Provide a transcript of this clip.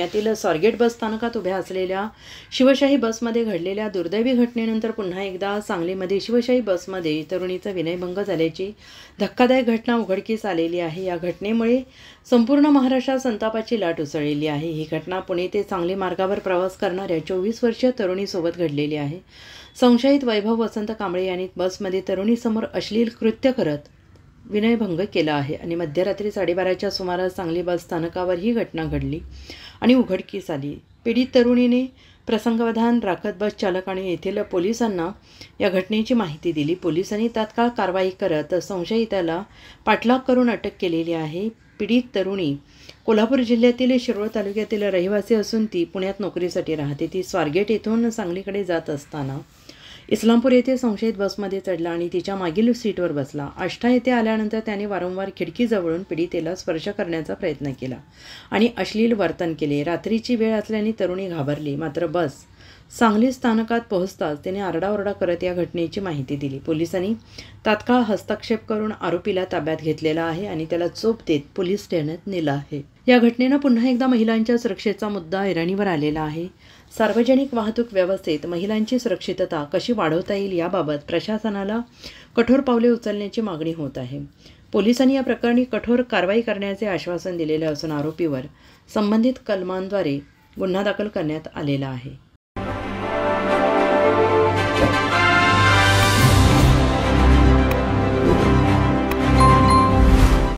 पुण्यातील स्वारगेट बस स्थानकात उभ्या असलेल्या शिवशाही बसमध्ये घडलेल्या दुर्दैवी घटनेनंतर पुन्हा एकदा सांगलीमध्ये शिवशाही बसमध्ये तरुणीचा विनयभंग झाल्याची धक्कादायक घटना उघडकीस आलेली आहे। या घटनेमुळे संपूर्ण महाराष्ट्रात संतापाची लाट उसळलेली आहे। ही घटना पुणे ते सांगली मार्गावर प्रवास करणाऱ्या 24 वर्षीय तरुणीसोबत घडलेली आहे। संशयित वैभव वसंत कांबळे यांनी बसमध्ये तरुणीसमोर अश्लील कृत्य करत विनयभंग केला आहे आणि मध्यरात्री 12:30च्या सुमारास सांगली बस स्थानकावर ही घटना घडली आणि उघडकीस आली। पीडित तरुणीने प्रसंगावधान राखत बस चालक आणि येथील पोलिसांना या घटनेची माहिती दिली। पोलिसांनी तात्काळ कारवाई करत संशयिताला पाठलाग करून अटक केलेली आहे। पीडित तरुणी कोल्हापूर जिल्ह्यातील शिरोळ तालुक्यातील रहिवासी असून ती पुण्यात नोकरीसाठी राहते। ती स्वारगेट येथून सांगलीकडे जात असताना इस्लामपूर येथे संशयित बसमध्ये चढला आणि तिच्या मागील सीटवर बसला। आष्टा येथे आल्यानंतर त्याने वारंवार खिडकीजवळून पीडितेला स्पर्श करण्याचा प्रयत्न केला आणि अश्लील वर्तन केले। रात्रीची वेळ असल्याने तरुणी घाबरली, मात्र बस सांगली स्थानकात पोहोचताच तिने आरडाओरडा करत या घटनेची माहिती दिली। पोलिसांनी तात्काळ हस्तक्षेप करून आरोपीला ताब्यात घेतलेला आहे आणि त्याला चोप देत पोलीस ठाण्यात नेलं आहे। या घटनेनं पुन्हा एकदा महिलांच्या सुरक्षेचा मुद्दा ऐरणीवर आलेला आहे। सार्वजनिक वाहतूक व्यवस्थेत महिलांची सुरक्षितता कशी वाढवता येईल याबाबत प्रशासनाला कठोर पावले उचलण्याची मागणी होत आहे। पोलिसांनी या प्रकरणी कठोर कारवाई करण्याचे आश्वासन दिलेले असून आरोपीवर संबंधित कलमांद्वारे गुन्हा दाखल करण्यात आलेला आहे।